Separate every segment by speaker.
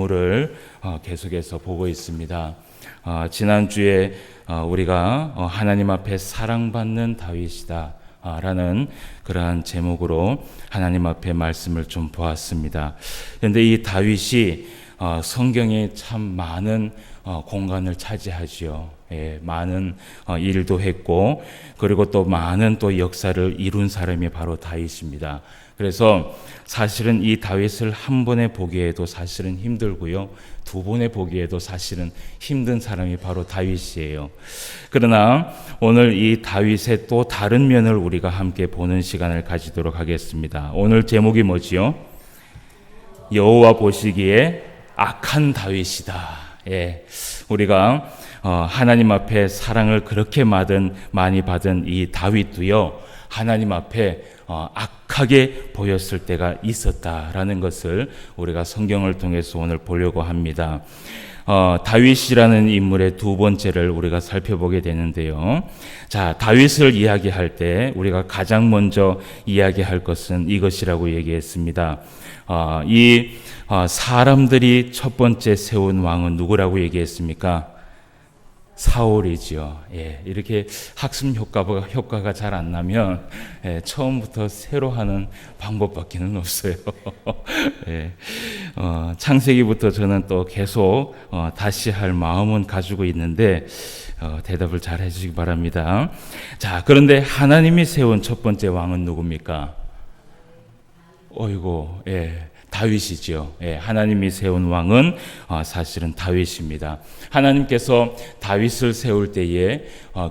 Speaker 1: 인물을 계속해서 보고 있습니다. 지난주에 우리가 하나님 앞에 사랑받는 다윗이다 라는 그러한 제목으로 하나님 앞에 말씀을 좀 보았습니다. 그런데 이 다윗이 성경에 참 많은 공간을 차지하지요. 많은 일도 했고, 그리고 또 많은 또 역사를 이룬 사람이 바로 다윗입니다. 그래서 사실은 이 다윗을 한 번에 보기에도 사실은 힘들고요, 두 번에 보기에도 사실은 힘든 사람이 바로 다윗이에요. 그러나 오늘 이 다윗의 또 다른 면을 우리가 함께 보는 시간을 가지도록 하겠습니다. 오늘 제목이 뭐지요? 여호와 보시기에 악한 다윗이다. 우리가 하나님 앞에 사랑을 그렇게 많이 받은 이 다윗도요, 하나님 앞에 악하게 보였을 때가 있었다라는 것을 우리가 성경을 통해서 오늘 보려고 합니다. 다윗이라는 인물의 두 번째를 우리가 살펴보게 되는데요. 자, 다윗을 이야기할 때 우리가 가장 먼저 이야기할 것은 이것이라고 얘기했습니다. 사람들이 첫 번째 세운 왕은 누구라고 얘기했습니까? 사울이죠. 이렇게 학습 효과가 잘 안 나면 처음부터 새로 하는 방법밖에는 없어요. 창세기부터 저는 또 계속 다시 할 마음은 가지고 있는데 대답을 잘 해주시기 바랍니다. 자, 그런데 하나님이 세운 첫 번째 왕은 누굽니까? 다윗이죠. 하나님이 세운 왕은 사실은 다윗입니다. 하나님께서 다윗을 세울 때에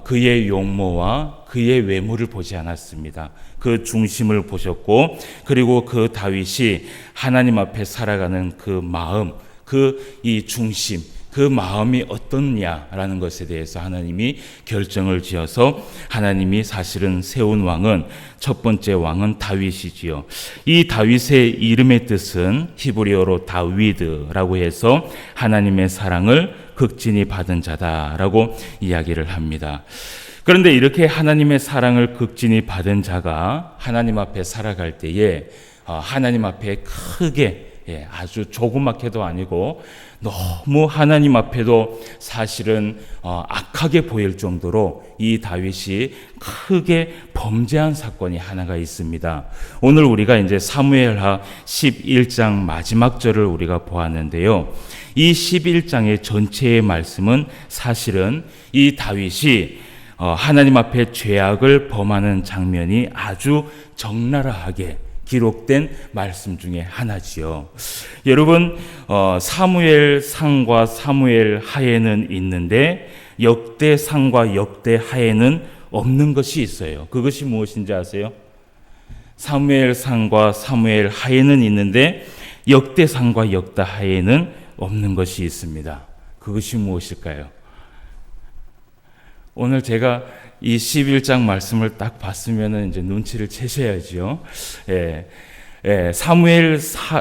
Speaker 1: 그의 용모와 그의 외모를 보지 않았습니다. 그 중심을 보셨고, 그리고 그 다윗이 하나님 앞에 살아가는 그 마음, 이 중심, 그 마음이 어떻냐라는 것에 대해서 하나님이 결정을 지어서 하나님이 사실은 세운 왕은, 첫 번째 왕은 다윗이지요. 이 다윗의 이름의 뜻은 히브리어로 다위드라고 해서 하나님의 사랑을 극진히 받은 자다라고 이야기를 합니다. 그런데 이렇게 하나님의 사랑을 극진히 받은 자가 하나님 앞에 살아갈 때에 하나님 앞에 크게, 아주 조그맣게도 아니고 너무 하나님 앞에도 사실은 악하게 보일 정도로 이 다윗이 크게 범죄한 사건이 하나가 있습니다. 오늘 우리가 이제 사무엘하 11장 마지막 절을 우리가 보았는데요. 이 11장의 전체의 말씀은 사실은 이 다윗이 하나님 앞에 죄악을 범하는 장면이 아주 적나라하게 기록된 말씀 중에 하나지요. 여러분, 사무엘상과 사무엘하에는 있는데 역대상과 역대하에는 없는 것이 있어요. 그것이 무엇인지 아세요? 사무엘상과 사무엘하에는 있는데 역대상과 역대하에는 없는 것이 있습니다. 그것이 무엇일까요? 오늘 제가 이 11장 말씀을 딱 봤으면 이제 눈치를 채셔야죠.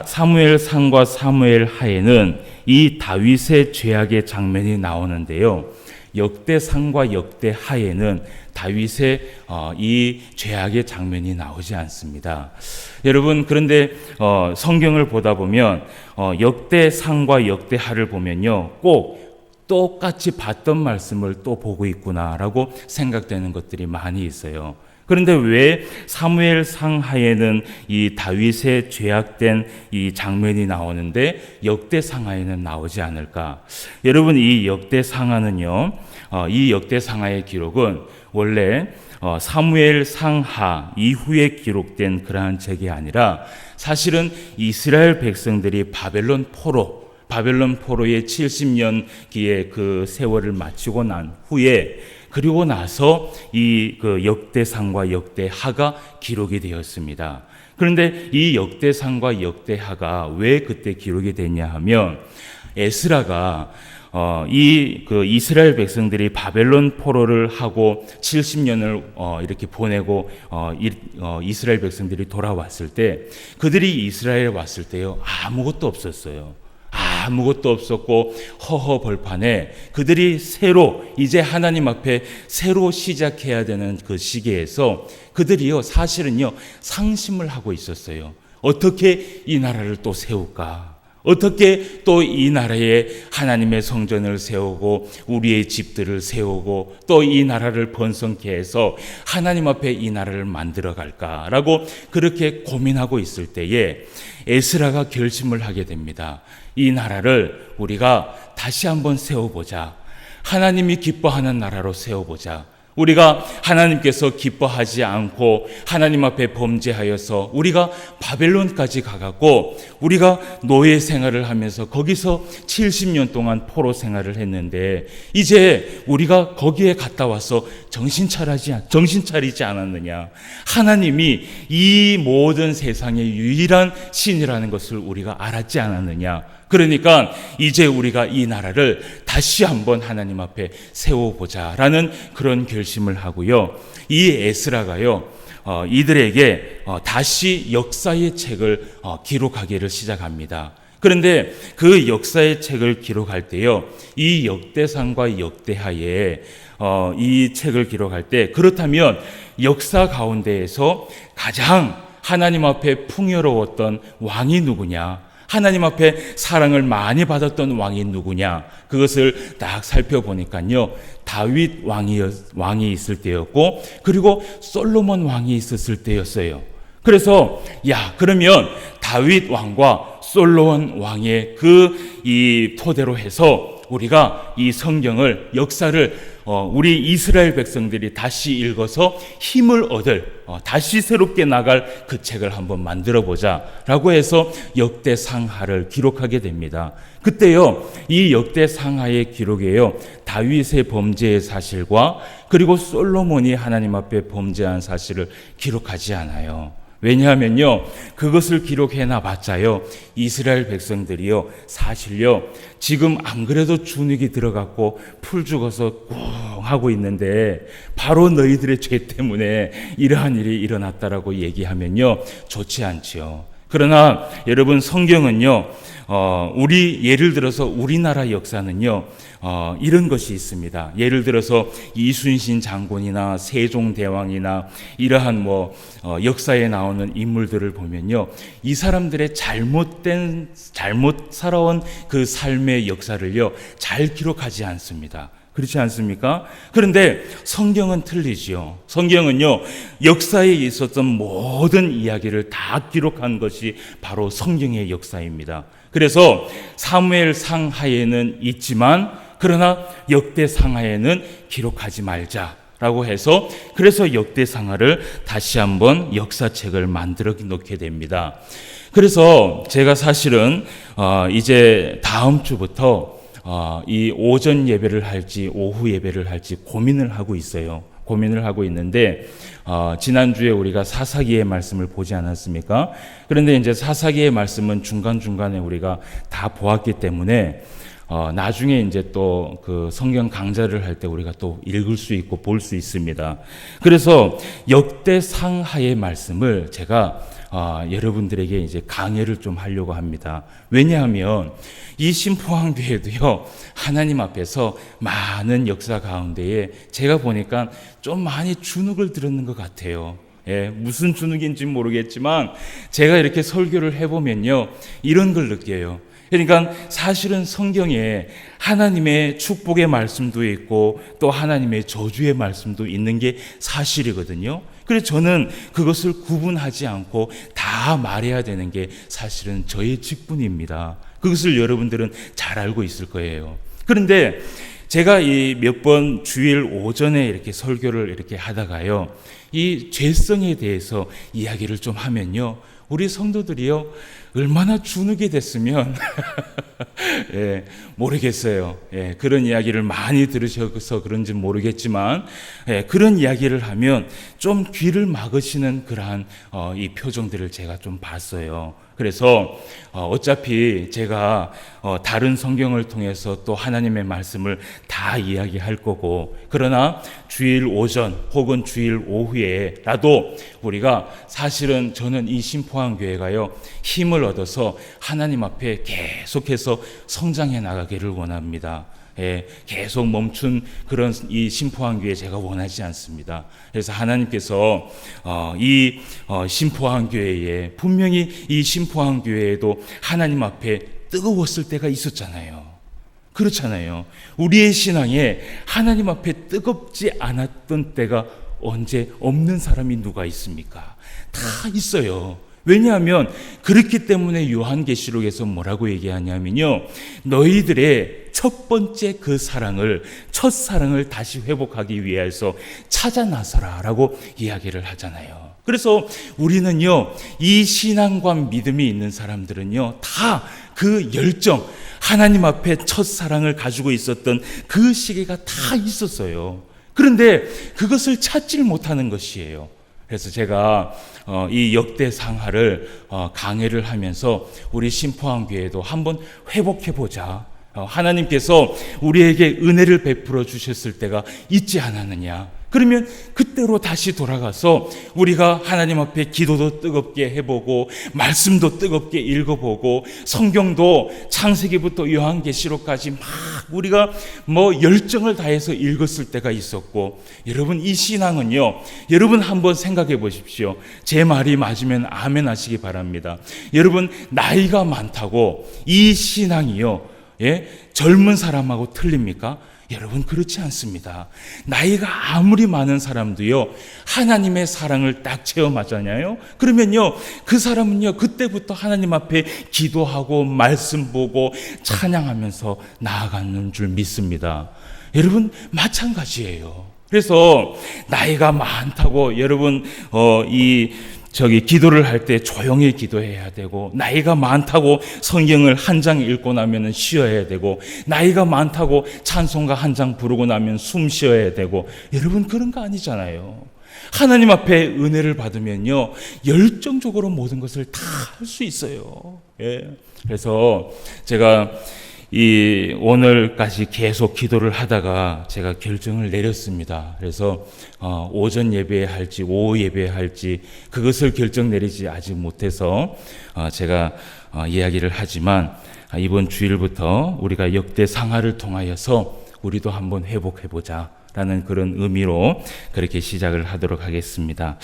Speaker 1: 사무엘상과 사무엘하에는 이 다윗의 죄악의 장면이 나오는데요. 역대상과 역대하에는 다윗의 이 죄악의 장면이 나오지 않습니다. 여러분, 그런데 성경을 보다 보면 역대상과 역대하를 보면요, 꼭 똑같이 봤던 말씀을 또 보고 있구나라고 생각되는 것들이 많이 있어요. 그런데 왜 사무엘상하에는 이 다윗의 죄악된 이 장면이 나오는데 역대상하에는 나오지 않을까? 여러분, 이 역대상하는요, 이 역대상하의 기록은 원래 사무엘상하 이후에 기록된 그러한 책이 아니라 사실은 이스라엘 백성들이 바벨론 포로의 70년기의 그 세월을 마치고 난 후에, 그리고 나서 이 그 역대상과 역대하가 기록이 되었습니다. 그런데 이 역대상과 역대하가 왜 그때 기록이 됐냐 하면, 에스라가 그 이스라엘 백성들이 바벨론 포로를 하고 70년을 이렇게 보내고 이스라엘 백성들이 돌아왔을 때, 그들이 이스라엘에 왔을 때요, 아무것도 없었어요. 아무것도 없었고 허허벌판에 그들이 이제 하나님 앞에 새로 시작해야 되는 그 시기에서 그들이요, 사실은요, 상심을 하고 있었어요. 어떻게 이 나라를 또 세울까? 어떻게 또 이 나라에 하나님의 성전을 세우고 우리의 집들을 세우고 또 이 나라를 번성케 해서 하나님 앞에 이 나라를 만들어 갈까라고 그렇게 고민하고 있을 때에 에스라가 결심을 하게 됩니다. 이 나라를 우리가 다시 한번 세워보자. 하나님이 기뻐하는 나라로 세워보자. 우리가 하나님께서 기뻐하지 않고 하나님 앞에 범죄하여서 우리가 바벨론까지 가갖고 우리가 노예 생활을 하면서 거기서 70년 동안 포로 생활을 했는데 이제 우리가 거기에 갔다 와서 정신 차리지 않았느냐. 하나님이 이 모든 세상의 유일한 신이라는 것을 우리가 알았지 않았느냐. 그러니까 이제 우리가 이 나라를 다시 한번 하나님 앞에 세워보자라는 그런 결심을 하고요. 이 에스라가요, 이들에게 다시 역사의 책을 기록하기를 시작합니다. 그런데 그 역사의 책을 기록할 때요, 이 역대상과 역대하에 이 책을 기록할 때 그렇다면 역사 가운데에서 가장 하나님 앞에 풍요로웠던 왕이 누구냐? 하나님 앞에 사랑을 많이 받았던 왕이 누구냐? 그것을 딱 살펴보니까요. 다윗 왕이 있을 때였고 그리고 솔로몬 왕이 있었을 때였어요. 그래서 그러면 다윗 왕과 솔로몬 왕의 이 토대로 해서 우리가 이 성경을 역사를 우리 이스라엘 백성들이 다시 읽어서 힘을 얻을 다시 새롭게 나갈 그 책을 한번 만들어 보자라고 해서 역대상하를 기록하게 됩니다. 그때요 이 역대상하의 기록에요 다윗의 범죄의 사실과 그리고 솔로몬이 하나님 앞에 범죄한 사실을 기록하지 않아요. 왜냐하면요, 그것을 기록해놔 봤자요, 이스라엘 백성들이요, 사실요, 지금 안 그래도 준익이 들어갔고 풀 죽어서 꾹 하고 있는데, 바로 너희들의 죄 때문에 이러한 일이 일어났다라고 얘기하면요, 좋지 않지요. 그러나 여러분 성경은요, 예를 들어서 우리나라 역사는요, 이런 것이 있습니다. 예를 들어서 이순신 장군이나 세종대왕이나 이러한 역사에 나오는 인물들을 보면요, 이 사람들의 잘못 살아온 그 삶의 역사를요, 잘 기록하지 않습니다. 그렇지 않습니까? 그런데 성경은 틀리지요. 성경은요, 역사에 있었던 모든 이야기를 다 기록한 것이 바로 성경의 역사입니다. 그래서 사무엘 상하에는 있지만 그러나 역대 상하에는 기록하지 말자라고 해서 그래서 역대 상하를 다시 한번 역사책을 만들어 놓게 됩니다. 그래서 제가 사실은 이제 다음 주부터 이 오전 예배를 할지 오후 예배를 할지 고민을 하고 있어요. 고민을 하고 있는데 지난주에 우리가 사사기의 말씀을 보지 않았습니까? 그런데 이제 사사기의 말씀은 중간중간에 우리가 다 보았기 때문에 나중에 이제 또 그 성경 강좌를 할 때 우리가 또 읽을 수 있고 볼 수 있습니다. 그래서 역대상하의 말씀을 제가 여러분들에게 이제 강해를 좀 하려고 합니다. 왜냐하면 이 신포항교회도요, 하나님 앞에서 많은 역사 가운데에 제가 보니까 좀 많이 주눅을 들었는 것 같아요. 무슨 주눅인지 모르겠지만 제가 이렇게 설교를 해보면요, 이런 걸 느껴요. 그러니까 사실은 성경에 하나님의 축복의 말씀도 있고 또 하나님의 저주의 말씀도 있는 게 사실이거든요. 그래서 저는 그것을 구분하지 않고 다 말해야 되는 게 사실은 저의 직분입니다. 그것을 여러분들은 잘 알고 있을 거예요. 그런데 제가 이 몇 번 주일 오전에 이렇게 설교를 이렇게 하다가요, 이 죄성에 대해서 이야기를 좀 하면요, 우리 성도들이요, 얼마나 주눅이 됐으면 모르겠어요. 그런 이야기를 많이 들으셔서 그런지 모르겠지만 그런 이야기를 하면 좀 귀를 막으시는 그러한 이 표정들을 제가 좀 봤어요. 그래서 어차피 제가 다른 성경을 통해서 또 하나님의 말씀을 다 이야기할 거고, 그러나 주일 오전 혹은 주일 오후에라도 우리가 사실은 저는 이 신포항교회가요, 힘을 얻어서 하나님 앞에 계속해서 성장해 나가기를 원합니다. 계속 멈춘 그런 이 신포항교회 제가 원하지 않습니다. 그래서 하나님께서 이 신포항교회에 분명히 이 신포항교회에도 하나님 앞에 뜨거웠을 때가 있었잖아요. 그렇잖아요. 우리의 신앙에 하나님 앞에 뜨겁지 않았던 때가 언제 없는 사람이 누가 있습니까? 다 있어요. 왜냐하면 그렇기 때문에 요한계시록에서 뭐라고 얘기하냐면요, 너희들의 첫 번째 그 사랑을, 첫사랑을 다시 회복하기 위해서 찾아 나서라 라고 이야기를 하잖아요. 그래서 우리는요, 이 신앙과 믿음이 있는 사람들은요, 다 그 열정, 하나님 앞에 첫사랑을 가지고 있었던 그 시기가 다 있었어요. 그런데 그것을 찾질 못하는 것이에요. 그래서 제가 이 역대상하를 강해를 하면서 우리 신포항교회도 한번 회복해보자. 하나님께서 우리에게 은혜를 베풀어 주셨을 때가 있지 않았느냐. 그러면 그때로 다시 돌아가서 우리가 하나님 앞에 기도도 뜨겁게 해보고 말씀도 뜨겁게 읽어보고 성경도 창세기부터 요한계시록까지 막 우리가 열정을 다해서 읽었을 때가 있었고, 여러분 이 신앙은요, 여러분 한번 생각해 보십시오. 제 말이 맞으면 아멘 하시기 바랍니다. 여러분 나이가 많다고 이 신앙이요, 젊은 사람하고 틀립니까? 여러분 그렇지 않습니다. 나이가 아무리 많은 사람도요, 하나님의 사랑을 딱 체험하잖아요. 그러면요, 그 사람은요, 그때부터 하나님 앞에 기도하고 말씀 보고 찬양하면서 나아가는 줄 믿습니다. 여러분 마찬가지예요. 그래서 나이가 많다고 여러분 기도를 할 때 조용히 기도해야 되고, 나이가 많다고 성경을 한 장 읽고 나면 쉬어야 되고, 나이가 많다고 찬송가 한 장 부르고 나면 숨 쉬어야 되고, 여러분 그런 거 아니잖아요. 하나님 앞에 은혜를 받으면요, 열정적으로 모든 것을 다 할 수 있어요. 그래서 제가 오늘까지 계속 기도를 하다가 제가 결정을 내렸습니다. 그래서 오전 예배에 할지 오후 예배에 할지 그것을 결정 내리지 아직 못해서 제가 이야기를 하지만, 이번 주일부터 우리가 역대 상하를 통하여서 우리도 한번 회복해보자 라는 그런 의미로 그렇게 시작을 하도록 하겠습니다.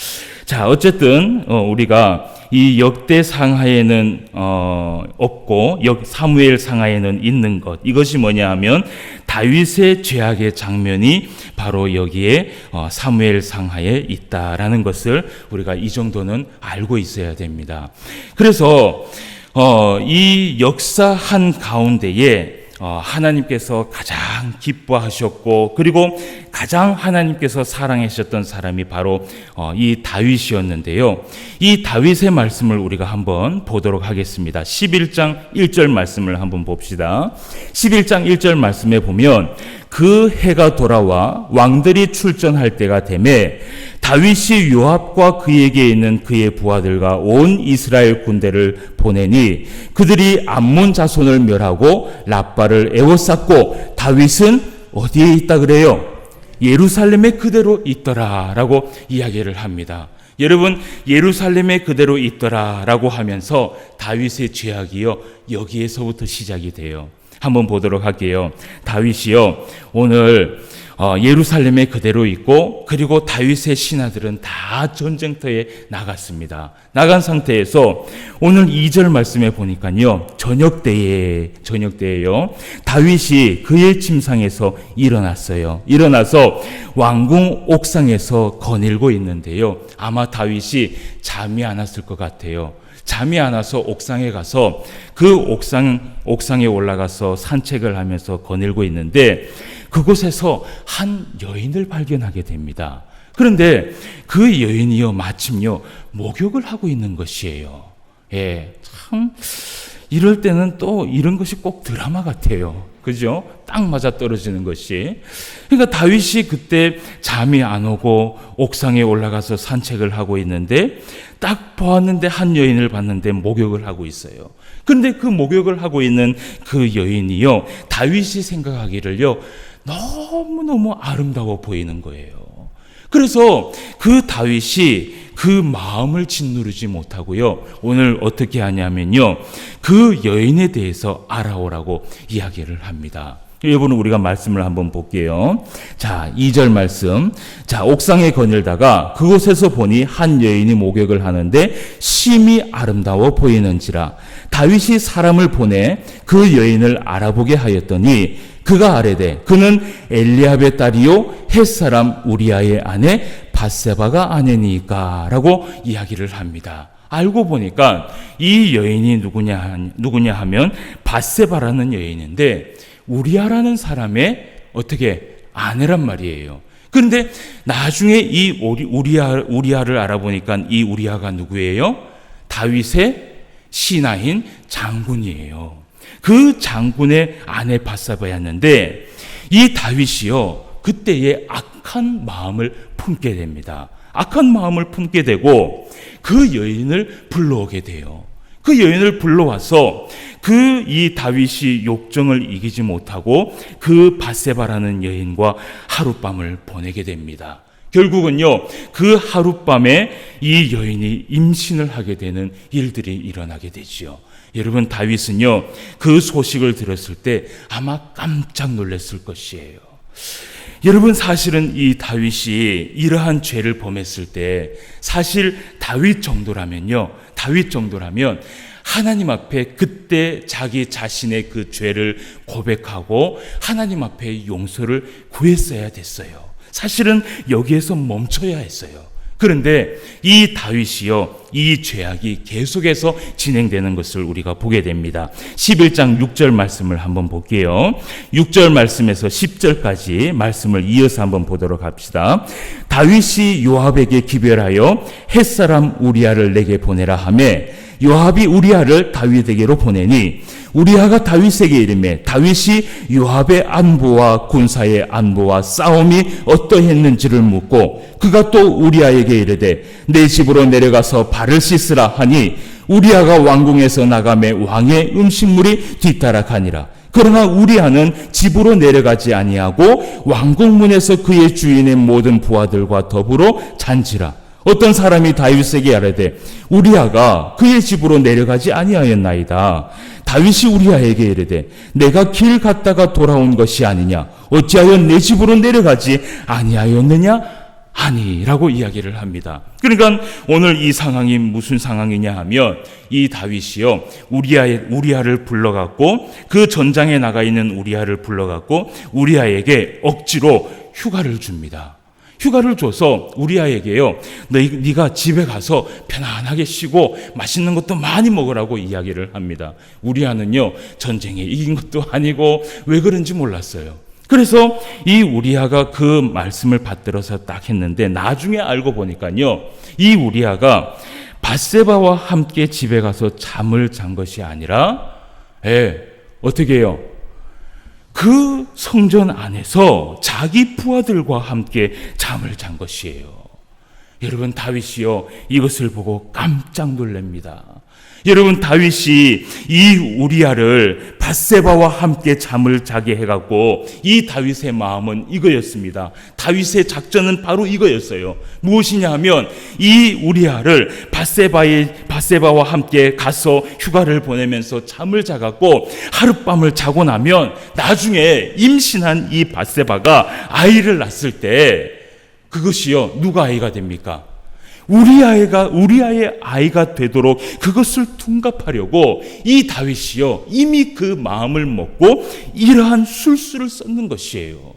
Speaker 1: 자, 어쨌든 우리가 이 역대 상하에는 없고 사무엘 상하에는 있는 것, 이것이 뭐냐 하면 다윗의 죄악의 장면이 바로 여기에 사무엘 상하에 있다라는 것을 우리가 이 정도는 알고 있어야 됩니다. 그래서 이 역사한 가운데에 하나님께서 가장 기뻐하셨고, 그리고 가장 하나님께서 사랑하셨던 사람이 바로 이 다윗이었는데요. 이 다윗의 말씀을 우리가 한번 보도록 하겠습니다. 11장 1절 말씀을 한번 봅시다. 11장 1절 말씀에 보면, 그 해가 돌아와 왕들이 출전할 때가 되매 다윗이 요압과 그에게 있는 그의 부하들과 온 이스라엘 군대를 보내니 그들이 암몬 자손을 멸하고 라빠를 에워쌌고 다윗은 어디에 있다 그래요? 예루살렘에 그대로 있더라라고 이야기를 합니다. 여러분, 예루살렘에 그대로 있더라라고 하면서 다윗의 죄악이요, 여기에서부터 시작이 돼요. 한번 보도록 할게요. 다윗이요, 오늘 예루살렘에 그대로 있고, 그리고 다윗의 신하들은 다 전쟁터에 나갔습니다. 나간 상태에서 오늘 2절 말씀에 보니까요, 저녁때예요. 다윗이 그의 침상에서 일어났어요. 일어나서 왕궁 옥상에서 거닐고 있는데요, 아마 다윗이 잠이 안 왔을 것 같아요. 잠이 안 와서 옥상에 가서 그 옥상에 올라가서 산책을 하면서 거닐고 있는데, 그곳에서 한 여인을 발견하게 됩니다. 그런데 그 여인이요, 마침요, 목욕을 하고 있는 것이에요. 참 이럴 때는 또 이런 것이 꼭 드라마 같아요. 그죠? 딱 맞아 떨어지는 것이. 그러니까 다윗이 그때 잠이 안 오고 옥상에 올라가서 산책을 하고 있는데, 딱 보았는데 한 여인을 봤는데 목욕을 하고 있어요. 그런데 그 목욕을 하고 있는 그 여인이요, 다윗이 생각하기를요, 너무너무 아름다워 보이는 거예요. 그래서 그 다윗이 그 마음을 짓누르지 못하고요, 오늘 어떻게 하냐면요, 그 여인에 대해서 알아오라고 이야기를 합니다. 여러분 우리가 말씀을 한번 볼게요. 자, 2절 말씀. 자, 옥상에 거닐다가 그곳에서 보니 한 여인이 목욕을 하는데 심히 아름다워 보이는지라 다윗이 사람을 보내 그 여인을 알아보게 하였더니 그가 아뢰되 그는 엘리압의 딸이요 햇사람 우리아의 아내 밧세바가 아내니까 라고 이야기를 합니다. 알고 보니까 이 여인이 누구냐 하면 밧세바라는 여인인데 우리아라는 사람의 어떻게 아내란 말이에요. 그런데 나중에 이 우리아를 알아보니까 이 우리아가 누구예요? 다윗의 신하인 장군이에요. 그 장군의 아내 밧세바였는데 이 다윗이요 그때의 악한 마음을 품게 됩니다. 악한 마음을 품게 되고 그 여인을 불러오게 돼요. 그 여인을 불러와서 이 다윗이 욕정을 이기지 못하고 그 밧세바라는 여인과 하룻밤을 보내게 됩니다. 결국은요 그 하룻밤에 이 여인이 임신을 하게 되는 일들이 일어나게 되지요. 여러분 다윗은요 그 소식을 들었을 때 아마 깜짝 놀랐을 것이에요. 여러분 사실은 이 다윗이 이러한 죄를 범했을 때 사실 다윗 정도라면 하나님 앞에 그때 자기 자신의 그 죄를 고백하고 하나님 앞에 용서를 구했어야 됐어요. 사실은 여기에서 멈춰야 했어요. 그런데 이 다윗이요 이 죄악이 계속해서 진행되는 것을 우리가 보게 됩니다. 11장 6절 말씀을 한번 볼게요. 6절 말씀에서 10절까지 말씀을 이어서 한번 보도록 합시다. 다윗이 요압에게 기별하여 햇사람 우리아를 내게 보내라 하매 요압이 우리아를 다윗에게로 보내니 우리아가 다윗에게 이르매 다윗이 요압의 안부와 군사의 안부와 싸움이 어떠했는지를 묻고 그가 또 우리아에게 이르되 내 집으로 내려가서 발을 씻으라 하니 우리아가 왕궁에서 나가매 왕의 음식물이 뒤따라 가니라. 그러나 우리아는 집으로 내려가지 아니하고 왕궁문에서 그의 주인의 모든 부하들과 더불어 잔지라. 어떤 사람이 다윗에게 아뢰되 우리아가 그의 집으로 내려가지 아니하였나이다. 다윗이 우리아에게 이르되 내가 길 갔다가 돌아온 것이 아니냐 어찌하여 내 집으로 내려가지 아니하였느냐 하니라고 이야기를 합니다. 그러니까 오늘 이 상황이 무슨 상황이냐 하면 이 다윗이요 우리아를 불러갖고 그 전장에 나가 있는 우리아를 불러갖고 우리아에게 억지로 휴가를 줍니다. 휴가를 줘서 우리아에게요 네가 집에 가서 편안하게 쉬고 맛있는 것도 많이 먹으라고 이야기를 합니다. 우리아는요 전쟁에 이긴 것도 아니고 왜 그런지 몰랐어요. 그래서 이 우리아가 그 말씀을 받들어서 딱 했는데 나중에 알고 보니까요 이 우리아가 밧세바와 함께 집에 가서 잠을 잔 것이 아니라 어떻게 해요? 그 성전 안에서 자기 부하들과 함께 잠을 잔 것이에요. 여러분 다윗이요 이것을 보고 깜짝 놀랍니다. 여러분 다윗이 이 우리아를 밧세바와 함께 잠을 자게 해갖고 이 다윗의 마음은 이거였습니다. 다윗의 작전은 바로 이거였어요. 무엇이냐 하면 이 우리아를 밧세바와 함께 가서 휴가를 보내면서 잠을 자갖고 하룻밤을 자고 나면 나중에 임신한 이 밧세바가 아이를 낳았을 때 그것이요 누가 아이가 됩니까? 우리아의 아이가 되도록 그것을 둔갑하려고 이 다윗이요 이미 그 마음을 먹고 이러한 술수를 썼는 것이에요.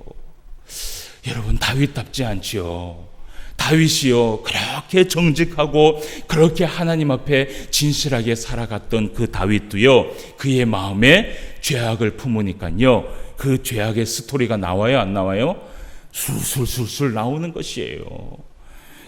Speaker 1: 여러분 다윗답지 않지요. 다윗이요 그렇게 정직하고 그렇게 하나님 앞에 진실하게 살아갔던 그 다윗도요 그의 마음에 죄악을 품으니까요 그 죄악의 스토리가 나와요 안 나와요? 술술 나오는 것이에요.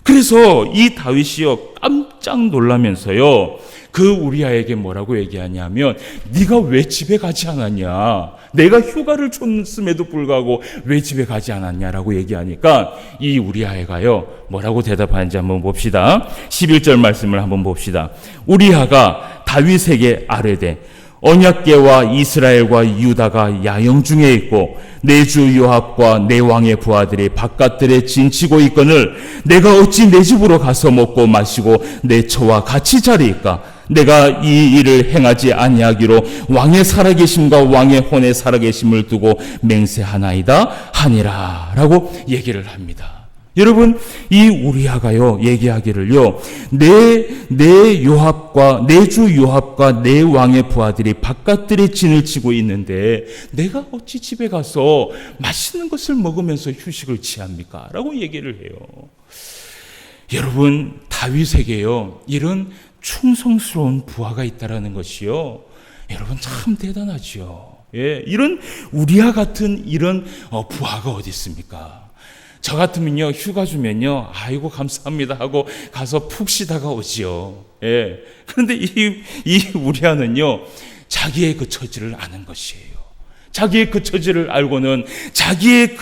Speaker 1: 그래서 이 다윗이요 깜짝 놀라면서요 그 우리아에게 뭐라고 얘기하냐면 네가 왜 집에 가지 않았냐, 내가 휴가를 줬음에도 불구하고 왜 집에 가지 않았냐라고 얘기하니까 이 우리아가요 뭐라고 대답하는지 한번 봅시다. 11절 말씀을 한번 봅시다. 우리아가 다윗에게 아뢰되 언약궤와 이스라엘과 유다가 야영 중에 있고 내 주 요압과 내 왕의 부하들이 바깥들에 진치고 있거늘 내가 어찌 내 집으로 가서 먹고 마시고 내 처와 같이 자리일까? 내가 이 일을 행하지 아니하기로 왕의 살아계심과 왕의 혼의 살아계심을 두고 맹세하나이다 하니라 라고 얘기를 합니다. 여러분, 이 우리아가요 얘기하기를요, 내 요압과 내 주 요압과 내 왕의 부하들이 바깥들에 진을 치고 있는데 내가 어찌 집에 가서 맛있는 것을 먹으면서 휴식을 취합니까? 라고 얘기를 해요. 여러분, 다윗에게요 이런 충성스러운 부하가 있다라는 것이요, 여러분 참 대단하지요. 예, 이런 우리아 같은 이런 부하가 어디 있습니까? 저 같으면요, 휴가 주면요, 아이고 감사합니다 하고 가서 푹 쉬다가 오지요. 예. 그런데 이 우리아는요, 자기의 그 처지를 아는 것이에요. 자기의 그 처지를 알고는 자기의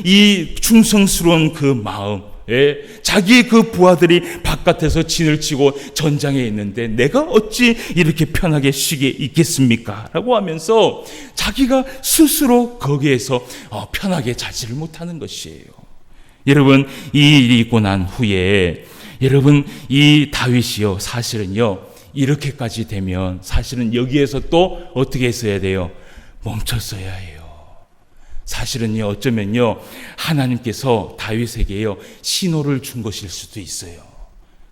Speaker 1: 이 충성스러운 그 마음, 예, 자기의 그 부하들이 바깥에서 진을 치고 전장에 있는데 내가 어찌 이렇게 편하게 쉬게 있겠습니까? 라고 하면서 자기가 스스로 거기에서 편하게 자지를 못하는 것이에요. 여러분, 이 일이 있고 난 후에 여러분, 이 다윗이요 사실은요 이렇게까지 되면 사실은 여기에서 또 어떻게 했어야 돼요? 멈췄어야 해요. 사실은요 어쩌면요 하나님께서 다윗에게요 신호를 준 것일 수도 있어요.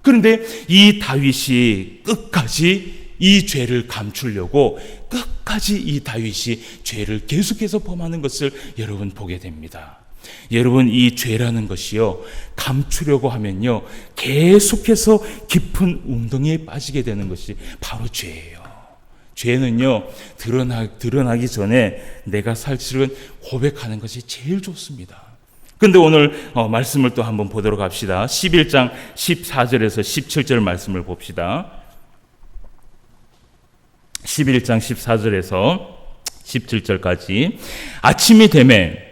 Speaker 1: 그런데 이 다윗이 끝까지 이 죄를 감추려고 끝까지 이 다윗이 죄를 계속해서 범하는 것을 여러분 보게 됩니다. 여러분, 이 죄라는 것이요 감추려고 하면요 계속해서 깊은 웅덩이에 빠지게 되는 것이 바로 죄예요. 죄는요 드러나기 전에 내가 사실은 고백하는 것이 제일 좋습니다. 그런데 오늘 말씀을 또 한번 보도록 합시다. 11장 14절에서 17절 말씀을 봅시다. 11장 14절에서 17절까지. 아침이 되매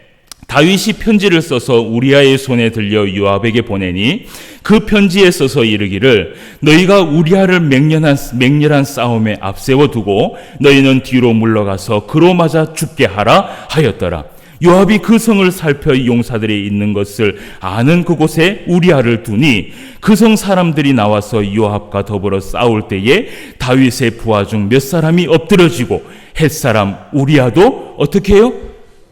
Speaker 1: 다윗이 편지를 써서 우리아의 손에 들려 요압에게 보내니 그 편지에 써서 이르기를 너희가 우리아를 맹렬한 싸움에 앞세워 두고 너희는 뒤로 물러가서 그로 맞아 죽게 하라 하였더라. 요압이 그 성을 살펴 용사들이 있는 것을 아는 그곳에 우리아를 두니 그 성 사람들이 나와서 요압과 더불어 싸울 때에 다윗의 부하 중 몇 사람이 엎드러지고 헷사람 우리아도 어떻게 해요?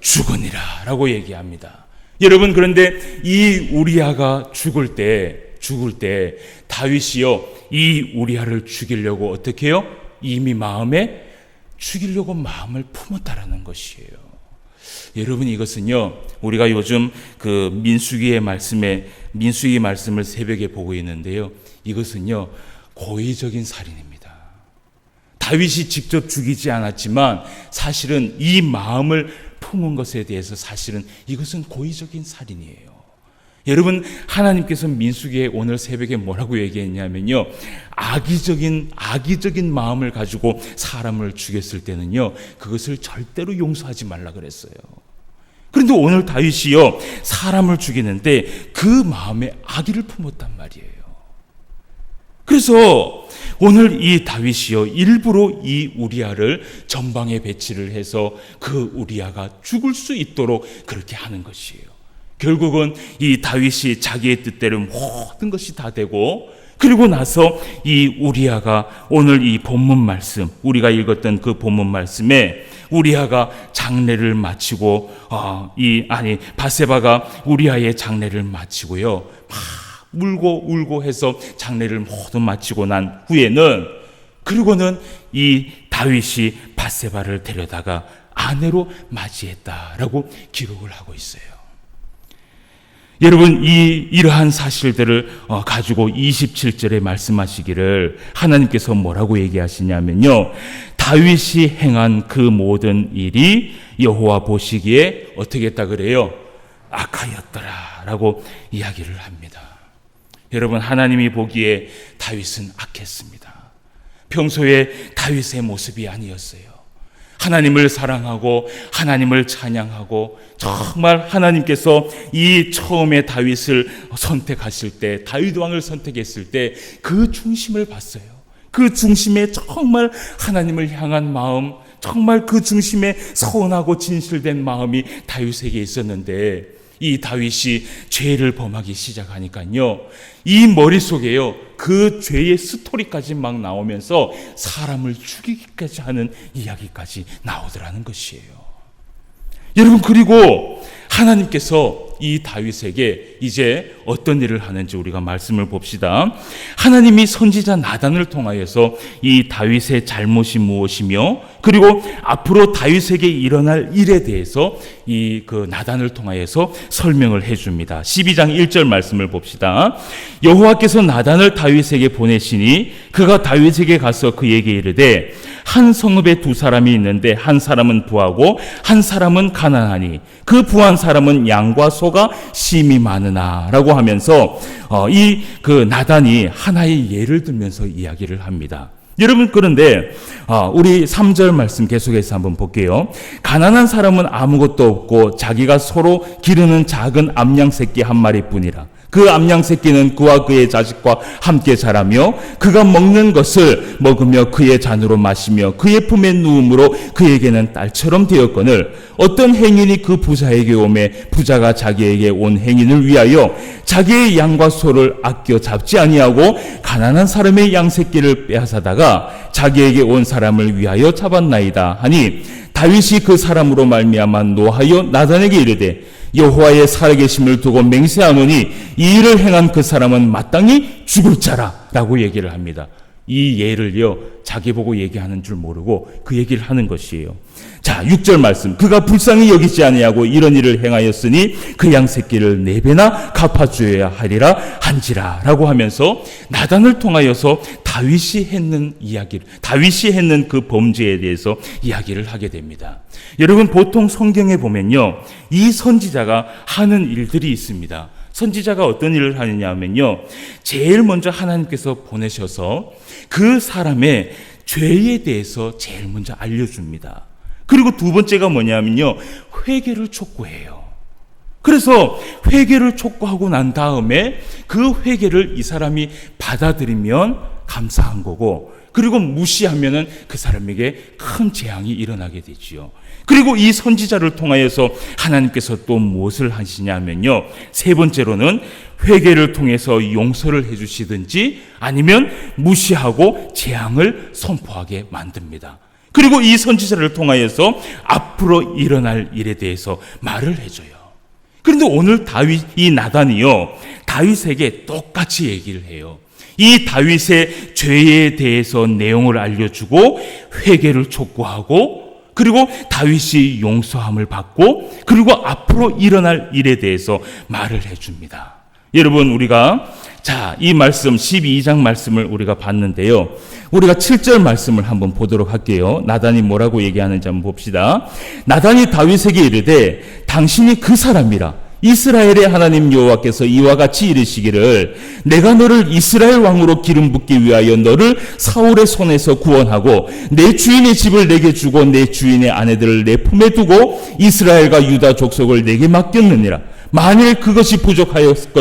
Speaker 1: 죽으니라 라고 얘기합니다. 여러분, 그런데 이 우리아가 죽을 때 다윗이요 이 우리아를 죽이려고 어떻게 해요? 이미 마음에 죽이려고 마음을 품었다라는 것이에요. 여러분, 이것은요 우리가 요즘 그 민수기 말씀을 새벽에 보고 있는데요, 이것은요 고의적인 살인입니다. 다윗이 직접 죽이지 않았지만 사실은 이 마음을 품은 것에 대해서 사실은 이것은 고의적인 살인이에요. 여러분, 하나님께서 민수기에 오늘 새벽에 뭐라고 얘기했냐면요, 악의적인 마음을 가지고 사람을 죽였을 때는요 그것을 절대로 용서하지 말라 그랬어요. 그런데 오늘 다윗이요 사람을 죽이는데 그 마음에 악의를 품었단 말이에요. 그래서 오늘 이 다윗이요 일부러 이 우리아를 전방에 배치를 해서 그 우리아가 죽을 수 있도록 그렇게 하는 것이에요. 결국은 이 다윗이 자기의 뜻대로 모든 것이 다 되고, 그리고 나서 이 우리아가 오늘 이 본문 말씀, 우리가 읽었던 그 본문 말씀에 우리아가 장례를 마치고 바세바가 우리아의 장례를 마치고요 울고 해서 장례를 모두 마치고 난 후에는, 그리고는 이 다윗이 바세바를 데려다가 아내로 맞이했다라고 기록을 하고 있어요. 여러분, 이러한 사실들을 가지고 27절에 말씀하시기를 하나님께서 뭐라고 얘기하시냐면요, 다윗이 행한 그 모든 일이 여호와 보시기에 어떻게 했다 그래요? 악하였더라 라고 이야기를 합니다. 여러분, 하나님이 보기에 다윗은 악했습니다. 평소에 다윗의 모습이 아니었어요. 하나님을 사랑하고 하나님을 찬양하고, 정말 하나님께서 이 처음에 다윗을 선택하실 때, 다윗 왕을 선택했을 때 그 중심을 봤어요. 그 중심에 정말 하나님을 향한 마음, 정말 그 중심에 서운하고 진실된 마음이 다윗에게 있었는데, 이 다윗이 죄를 범하기 시작하니까요, 이 머릿속에요, 그 죄의 스토리까지 막 나오면서 사람을 죽이기까지 하는 이야기까지 나오더라는 것이에요. 여러분, 그리고 하나님께서 이 다윗에게 이제 어떤 일을 하는지 우리가 말씀을 봅시다. 하나님이 선지자 나단을 통하여서 이 다윗의 잘못이 무엇이며, 그리고 앞으로 다윗에게 일어날 일에 대해서 그 나단을 통하여서 설명을 해줍니다. 12장 1절 말씀을 봅시다. 여호와께서 나단을 다윗에게 보내시니 그가 다윗에게 가서 그에게 이르되, 한 성읍에 두 사람이 있는데 한 사람은 부하고 한 사람은 가난하니 그 부한 사람은 양과 소가 심히 많으나 라고 하면서 그 나단이 하나의 예를 들면서 이야기를 합니다. 여러분, 그런데 우리 3절 말씀 계속해서 한번 볼게요. 가난한 사람은 아무것도 없고 자기가 서로 기르는 작은 암양 새끼 한 마리뿐이라. 그 암양 새끼는 그와 그의 자식과 함께 자라며 그가 먹는 것을 먹으며 그의 잔으로 마시며 그의 품에 누움으로 그에게는 딸처럼 되었거늘, 어떤 행인이 그 부자에게 오매 부자가 자기에게 온 행인을 위하여 자기의 양과 소를 아껴 잡지 아니하고 가난한 사람의 양 새끼를 빼앗아다가 자기에게 온 사람을 위하여 잡았나이다 하니, 다윗이 그 사람으로 말미암아 노하여 나단에게 이르되, 여호와의 살아계심을 두고 맹세하노니 이 일을 행한 그 사람은 마땅히 죽을 자라 라고 얘기를 합니다. 이 예를요, 자기 보고 얘기하는 줄 모르고 그 얘기를 하는 것이에요. 자, 6절 말씀. 그가 불쌍히 여기지 아니하고 이런 일을 행하였으니 그 양 새끼를 4배나 갚아주어야 하리라 한지라 라고 하면서 나단을 통하여서 다윗이 했는 그 범죄에 대해서 이야기를 하게 됩니다. 여러분, 보통 성경에 보면요, 이 선지자가 하는 일들이 있습니다. 선지자가 어떤 일을 하느냐 하면요, 제일 먼저 하나님께서 보내셔서 그 사람의 죄에 대해서 제일 먼저 알려줍니다. 그리고 두 번째가 뭐냐면요, 회개를 촉구해요. 그래서 회개를 촉구하고 난 다음에 그 회개를 이 사람이 받아들이면 감사한 거고, 그리고 무시하면은 그 사람에게 큰 재앙이 일어나게 되지요. 그리고 이 선지자를 통하여서 하나님께서 또 무엇을 하시냐면요, 세 번째로는 회개를 통해서 용서를 해주시든지 아니면 무시하고 재앙을 선포하게 만듭니다. 그리고 이 선지자를 통하여서 앞으로 일어날 일에 대해서 말을 해줘요. 그런데 오늘 이 나단이요, 다윗에게 똑같이 얘기를 해요. 이 다윗의 죄에 대해서 내용을 알려주고 회개를 촉구하고, 그리고 다윗이 용서함을 받고, 그리고 앞으로 일어날 일에 대해서 말을 해줍니다. 여러분, 우리가 이 말씀 12장 말씀을 우리가 봤는데요, 우리가 7절 말씀을 한번 보도록 할게요. 나단이 뭐라고 얘기하는지 한번 봅시다. 나단이 다윗에게 이르되, 당신이 그 사람이라. 이스라엘의 하나님 여호와께서 이와 같이 이르시기를, 내가 너를 이스라엘 왕으로 기름 붓기 위하여 너를 사울의 손에서 구원하고 내 주인의 집을 내게 주고 내 주인의 아내들을 내 품에 두고 이스라엘과 유다 족속을 내게 맡겼느니라. 만일 그것이 부족하였을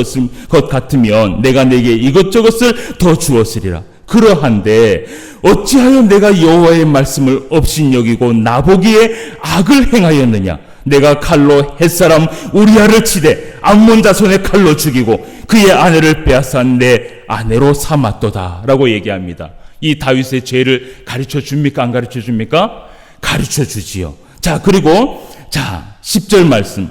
Speaker 1: 것 같으면 내가 내게 이것저것을 더 주었으리라. 그러한데 어찌하여 내가 여호와의 말씀을 업신여기고 나보기에 악을 행하였느냐. 내가 칼로 햇사람 우리아를 치되 암몬 자손의 칼로 죽이고 그의 아내를 빼앗아 내 아내로 삼았도다 라고 얘기합니다. 이 다윗의 죄를 가르쳐 줍니까? 안 가르쳐 줍니까? 가르쳐 주지요. 그리고 10절 말씀.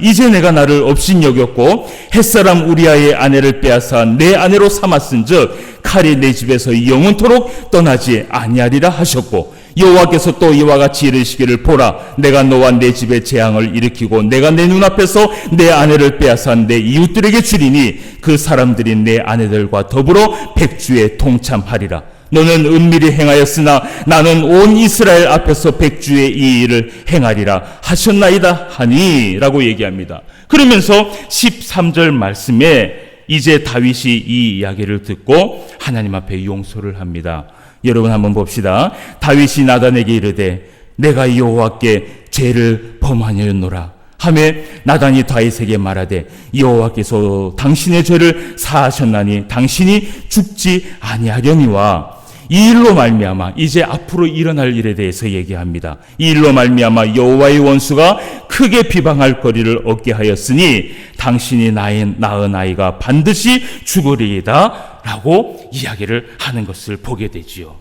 Speaker 1: 이제 내가 나를 업신여겼고 햇사람 우리아의 아내를 빼앗아 내 아내로 삼았은즉 칼이 내 집에서 영원토록 떠나지 아니하리라 하셨고, 여호와께서 또 이와 같이 이르시기를, 보라, 내가 너와 내 집에 재앙을 일으키고 내가 내 눈앞에서 내 아내를 빼앗아 내 이웃들에게 주리니 그 사람들이 내 아내들과 더불어 백주에 동참하리라. 너는 은밀히 행하였으나 나는 온 이스라엘 앞에서 백주의 이 일을 행하리라 하셨나이다 하니 라고 얘기합니다. 그러면서 13절 말씀에 이제 다윗이 이 이야기를 듣고 하나님 앞에 용서를 합니다. 여러분, 한번 봅시다. 다윗이 나단에게 이르되, 내가 여호와께 죄를 범하였노라 하매 나단이 다윗에게 말하되, 여호와께서 당신의 죄를 사하셨나니 당신이 죽지 아니하려니와 이 일로 말미암아 이제 앞으로 일어날 일에 대해서 얘기합니다. 이 일로 말미암아 여호와의 원수가 크게 비방할 거리를 얻게 하였으니 당신이 낳은 아이가 반드시 죽으리이다 라고 이야기를 하는 것을 보게 되지요.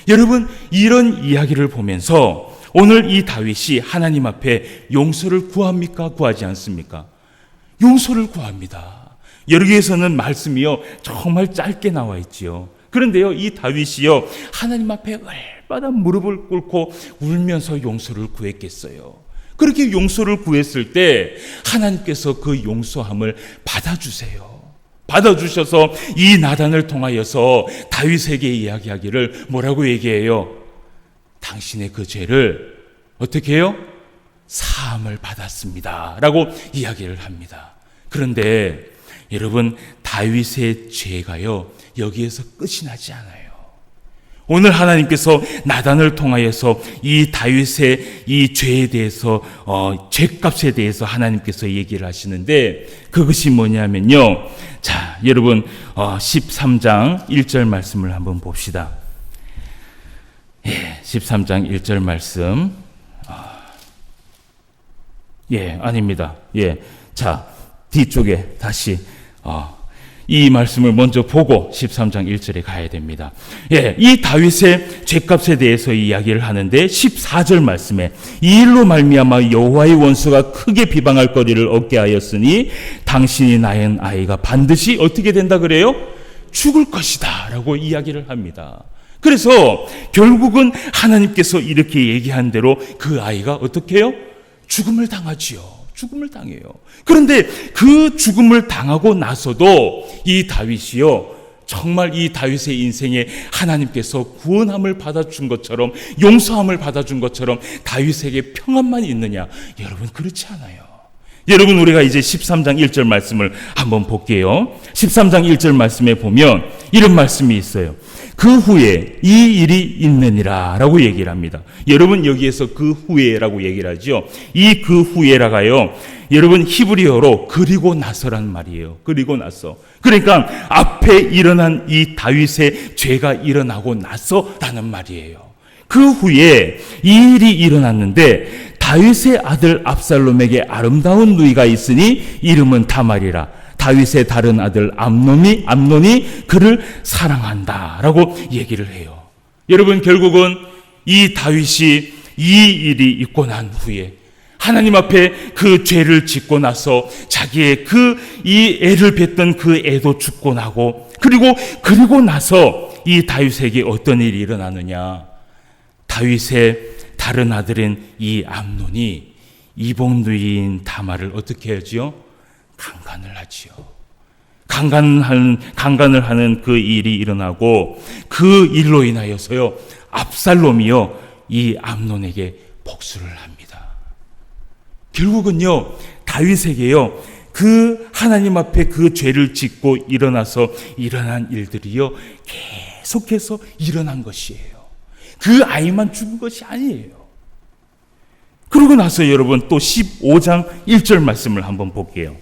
Speaker 1: 여러분, 이런 이야기를 보면서 오늘 이 다윗이 하나님 앞에 용서를 구합니까? 구하지 않습니까? 용서를 구합니다. 여기에서는 말씀이요 정말 짧게 나와 있지요. 그런데요, 이 다윗이요 하나님 앞에 얼마나 무릎을 꿇고 울면서 용서를 구했겠어요. 그렇게 용서를 구했을 때 하나님께서 그 용서함을 받아주세요. 받아주셔서 이 나단을 통하여서 다윗에게 이야기하기를 뭐라고 얘기해요? 당신의 그 죄를 어떻게 해요? 사함을 받았습니다 라고 이야기를 합니다. 그런데 여러분, 다윗의 죄가요 여기에서 끝이 나지 않아요. 오늘 하나님께서 나단을 통하여서 이 다윗의 이 죄에 대해서 죄값에 대해서 하나님께서 얘기를 하시는데 그것이 뭐냐면요, 자 여러분 13장 1절 말씀을 한번 봅시다. 13장 1절 말씀. 아닙니다. 자 뒤쪽에 다시 이 말씀을 먼저 보고 13장 1절에 가야 됩니다. 이 다윗의 죄값에 대해서 이야기를 하는데 14절 말씀에 이 일로 말미암아 여호와의 원수가 크게 비방할 거리를 얻게 하였으니 당신이 낳은 아이가 반드시 어떻게 된다 그래요? 죽을 것이다 라고 이야기를 합니다. 그래서 결국은 하나님께서 이렇게 얘기한 대로 그 아이가 어떻게 해요? 죽음을 당하지요. 죽음을 당해요. 그런데 그 죽음을 당하고 나서도 이 다윗이요 정말 이 다윗의 인생에 하나님께서 구원함을 받아준 것처럼, 용서함을 받아준 것처럼 다윗에게 평안만 있느냐? 여러분, 그렇지 않아요. 여러분, 우리가 이제 13장 1절 말씀을 한번 볼게요. 13장 1절 말씀에 보면 이런 말씀이 있어요. 그 후에 이 일이 있느니라 라고 얘기를 합니다. 여러분, 여기에서 그 후에라고 얘기를 하죠. 이 그 후에라가요 여러분 히브리어로 그리고 나서란 말이에요. 그리고 나서. 그러니까 앞에 일어난 이 다윗의 죄가 일어나고 나서라는 말이에요. 그 후에 이 일이 일어났는데 다윗의 아들 압살롬에게 아름다운 누이가 있으니 이름은 다말이라. 다윗의 다른 아들 암논이 그를 사랑한다라고 얘기를 해요. 여러분, 결국은 이 다윗이 이 일이 있고 난 후에 하나님 앞에 그 죄를 짓고 나서 자기의 이 애를 뱉던 그 애도 죽고 나고 그리고 나서 이 다윗에게 어떤 일이 일어나느냐? 다윗의 다른 아들인 이 암논이 이복누이인 다말을 어떻게 하지요? 강간을 하지요. 강간을 하는 그 일이 일어나고 그 일로 인하여서요 압살롬이요 이 암논에게 복수를 합니다. 결국은요 다윗에게요 그 하나님 앞에 그 죄를 짓고 일어나서 일어난 일들이요 계속해서 일어난 것이에요. 그 아이만 죽은 것이 아니에요. 그러고 나서 여러분 또 15장 1절 말씀을 한번 볼게요.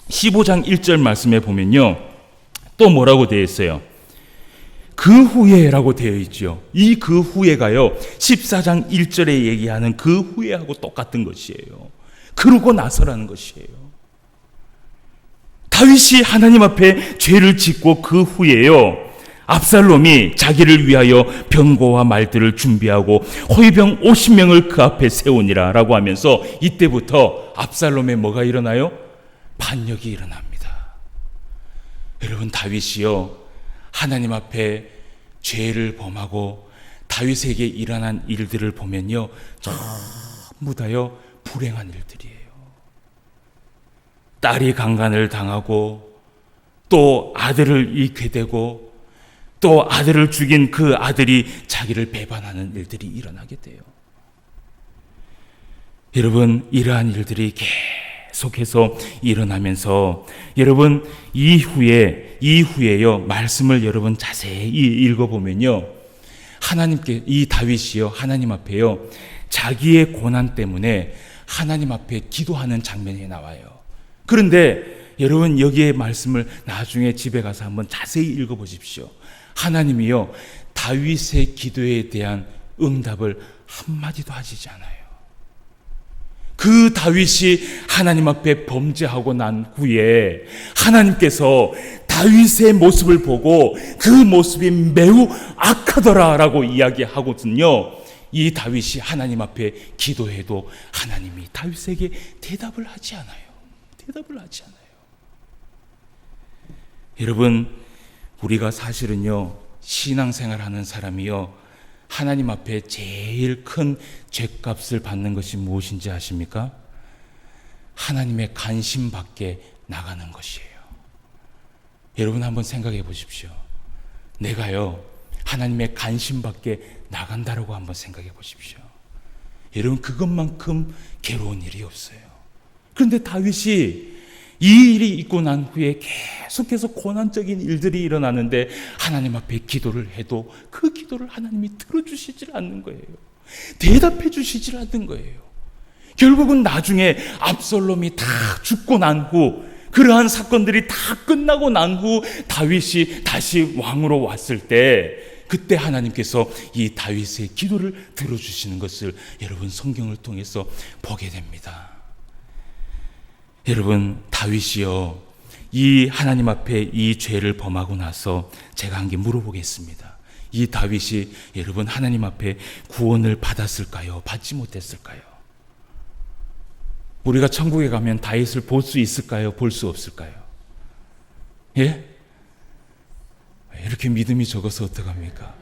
Speaker 1: 15장 1절 말씀에 보면요 또 뭐라고 되어 있어요? 그 후에라고 되어 있죠. 이 그 후에가요 14장 1절에 얘기하는 그 후에하고 똑같은 것이에요. 그러고 나서라는 것이에요. 다윗이 하나님 앞에 죄를 짓고 그 후에요 압살롬이 자기를 위하여 병거와 말들을 준비하고 호위병 50명을 그 앞에 세우니라 라고 하면서 이때부터 압살롬에 뭐가 일어나요? 반역이 일어납니다. 여러분, 다윗이요 하나님 앞에 죄를 범하고 다윗에게 일어난 일들을 보면요 전부 다요 불행한 일들이에요. 딸이 강간을 당하고 또 아들을 잃게 되고 또 아들을 죽인 그 아들이 자기를 배반하는 일들이 일어나게 돼요. 여러분, 이러한 일들이 계속해서 일어나면서 여러분 이후에요 말씀을 여러분 자세히 읽어보면요 하나님께 이 다윗이요 하나님 앞에요 자기의 고난 때문에 하나님 앞에 기도하는 장면이 나와요. 그런데 여러분 여기에 말씀을 나중에 집에 가서 한번 자세히 읽어보십시오. 하나님이요 다윗의 기도에 대한 응답을 한마디도 하시지 않아요. 그 다윗이 하나님 앞에 범죄하고 난 후에 하나님께서 다윗의 모습을 보고 그 모습이 매우 악하더라라고 이야기하거든요. 이 다윗이 하나님 앞에 기도해도 하나님이 다윗에게 대답을 하지 않아요. 대답을 하지 않아요. 여러분, 우리가 사실은요 신앙생활하는 사람이요 하나님 앞에 제일 큰 죗값을 받는 것이 무엇인지 아십니까? 하나님의 관심 밖에 나가는 것이에요. 여러분 한번 생각해 보십시오. 내가요 하나님의 관심 밖에 나간다라고 한번 생각해 보십시오. 여러분 그것만큼 괴로운 일이 없어요. 그런데 다윗이 이 일이 있고 난 후에 계속해서 고난적인 일들이 일어나는데 하나님 앞에 기도를 해도 그 기도를 하나님이 들어주시질 않는 거예요. 대답해 주시질 않는 거예요. 결국은 나중에 압살롬이 다 죽고 난 후, 그러한 사건들이 다 끝나고 난 후 다윗이 다시 왕으로 왔을 때 그때 하나님께서 이 다윗의 기도를 들어주시는 것을 여러분 성경을 통해서 보게 됩니다. 여러분 다윗이요 이 하나님 앞에 이 죄를 범하고 나서 제가 한 개 물어보겠습니다. 이 다윗이 여러분 하나님 앞에 구원을 받았을까요? 받지 못했을까요? 우리가 천국에 가면 다윗을 볼 수 있을까요? 볼 수 없을까요? 예? 이렇게 믿음이 적어서 어떡합니까?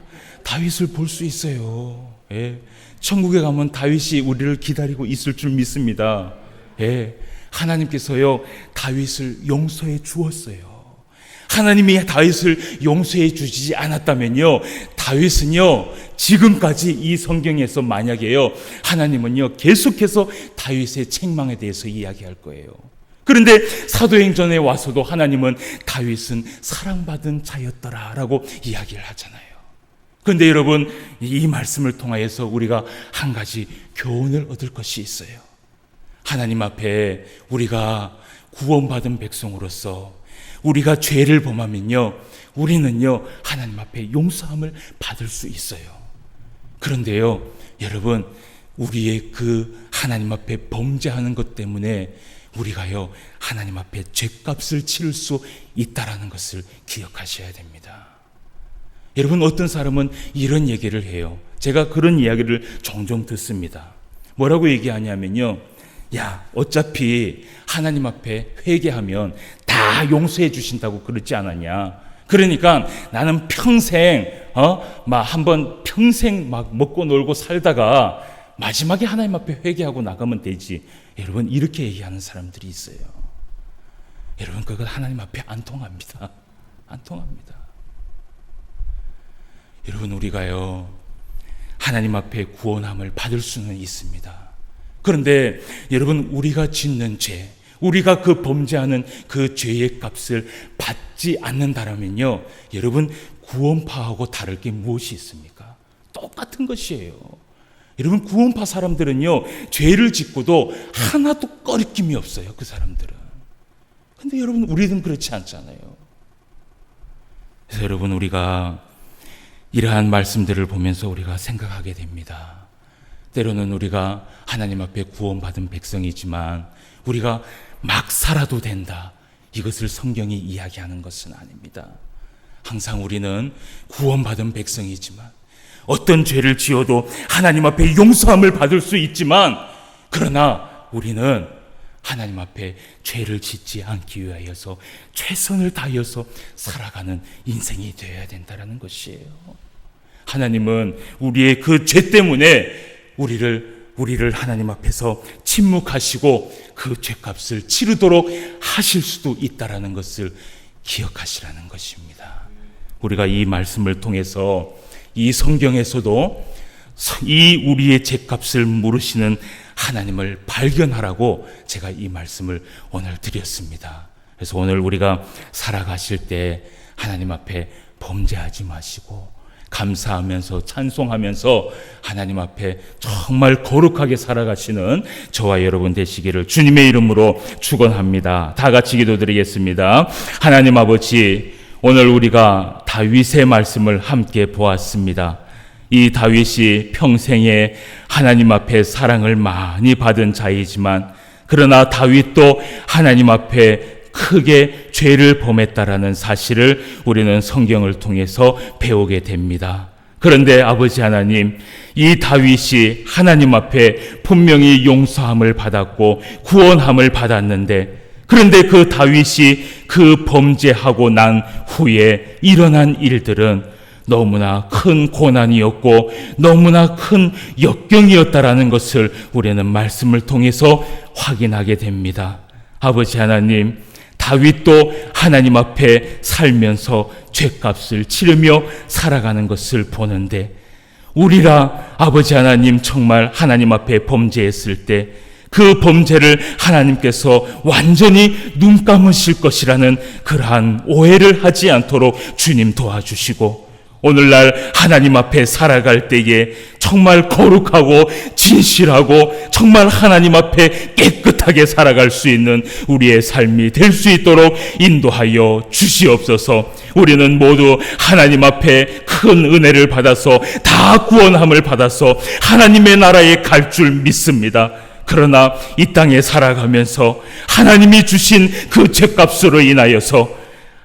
Speaker 1: 다윗을 볼 수 있어요. 예? 천국에 가면 다윗이 우리를 기다리고 있을 줄 믿습니다. 예? 하나님께서요 다윗을 용서해 주었어요. 하나님이 다윗을 용서해 주지 않았다면요 다윗은요 지금까지 이 성경에서 만약에요 하나님은요 계속해서 다윗의 책망에 대해서 이야기할 거예요. 그런데 사도행전에 와서도 하나님은 다윗은 사랑받은 자였더라라고 이야기를 하잖아요. 그런데 여러분 이 말씀을 통하여서 우리가 한 가지 교훈을 얻을 것이 있어요. 하나님 앞에 우리가 구원받은 백성으로서 우리가 죄를 범하면요 우리는요 하나님 앞에 용서함을 받을 수 있어요. 그런데요 여러분 우리의 그 하나님 앞에 범죄하는 것 때문에 우리가요 하나님 앞에 죗값을 치를 수 있다라는 것을 기억하셔야 됩니다. 여러분 어떤 사람은 이런 얘기를 해요. 제가 그런 이야기를 종종 듣습니다. 뭐라고 얘기하냐면요 야 어차피 하나님 앞에 회개하면 다 용서해 주신다고 그러지 않았냐. 그러니까 나는 평생 한번 평생 막 먹고 놀고 살다가 마지막에 하나님 앞에 회개하고 나가면 되지. 여러분 이렇게 얘기하는 사람들이 있어요. 여러분 그거 하나님 앞에 안 통합니다. 안 통합니다. 여러분 우리가요 하나님 앞에 구원함을 받을 수는 있습니다. 그런데 여러분 우리가 짓는 죄, 우리가 그 범죄하는 그 죄의 값을 받지 않는다라면요 여러분 구원파하고 다를 게 무엇이 있습니까? 똑같은 것이에요. 여러분 구원파 사람들은요 죄를 짓고도 하나도 꺼리낌이 없어요. 그 사람들은. 근데 여러분 우리는 그렇지 않잖아요. 그래서 여러분 우리가 이러한 말씀들을 보면서 우리가 생각하게 됩니다. 때로는 우리가 하나님 앞에 구원받은 백성이지만 우리가 막 살아도 된다. 이것을 성경이 이야기하는 것은 아닙니다. 항상 우리는 구원받은 백성이지만 어떤 죄를 지어도 하나님 앞에 용서함을 받을 수 있지만 그러나 우리는 하나님 앞에 죄를 짓지 않기 위하여서 최선을 다하여서 살아가는 인생이 되어야 된다는 것이에요. 하나님은 우리의 그 죄 때문에 우리를 하나님 앞에서 침묵하시고 그 죄값을 치르도록 하실 수도 있다라는 것을 기억하시라는 것입니다. 우리가 이 말씀을 통해서 이 성경에서도 이 우리의 죄값을 물으시는 하나님을 발견하라고 제가 이 말씀을 오늘 드렸습니다. 그래서 오늘 우리가 살아가실 때 하나님 앞에 범죄하지 마시고 감사하면서 찬송하면서 하나님 앞에 정말 거룩하게 살아가시는 저와 여러분 되시기를 주님의 이름으로 축원합니다. 다 같이 기도드리겠습니다. 하나님 아버지, 오늘 우리가 다윗의 말씀을 함께 보았습니다. 이 다윗이 평생에 하나님 앞에 사랑을 많이 받은 자이지만, 그러나 다윗도 하나님 앞에 크게 죄를 범했다라는 사실을 우리는 성경을 통해서 배우게 됩니다. 그런데 아버지 하나님, 이 다윗이 하나님 앞에 분명히 용서함을 받았고 구원함을 받았는데, 그런데 그 다윗이 그 범죄하고 난 후에 일어난 일들은 너무나 큰 고난이었고 너무나 큰 역경이었다라는 것을 우리는 말씀을 통해서 확인하게 됩니다. 아버지 하나님, 다윗도 하나님 앞에 살면서 죄값을 치르며 살아가는 것을 보는데, 우리라 아버지 하나님 정말 하나님 앞에 범죄했을 때 그 범죄를 하나님께서 완전히 눈 감으실 것이라는 그러한 오해를 하지 않도록 주님 도와주시고, 오늘날 하나님 앞에 살아갈 때에 정말 거룩하고 진실하고 정말 하나님 앞에 깨끗하게 살아갈 수 있는 우리의 삶이 될 수 있도록 인도하여 주시옵소서. 우리는 모두 하나님 앞에 큰 은혜를 받아서 다 구원함을 받아서 하나님의 나라에 갈 줄 믿습니다. 그러나 이 땅에 살아가면서 하나님이 주신 그 죄값으로 인하여서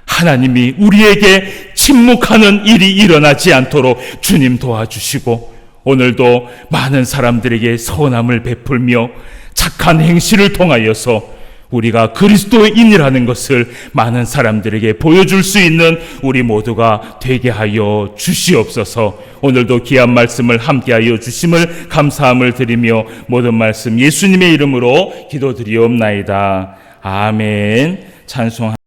Speaker 1: 하나님이 우리에게 침묵하는 일이 일어나지 않도록 주님 도와주시고, 오늘도 많은 사람들에게 선함을 베풀며 착한 행실을 통하여서 우리가 그리스도인이라는 것을 많은 사람들에게 보여줄 수 있는 우리 모두가 되게 하여 주시옵소서. 오늘도 귀한 말씀을 함께하여 주심을 감사함을 드리며 모든 말씀 예수님의 이름으로 기도드리옵나이다. 아멘. 찬송.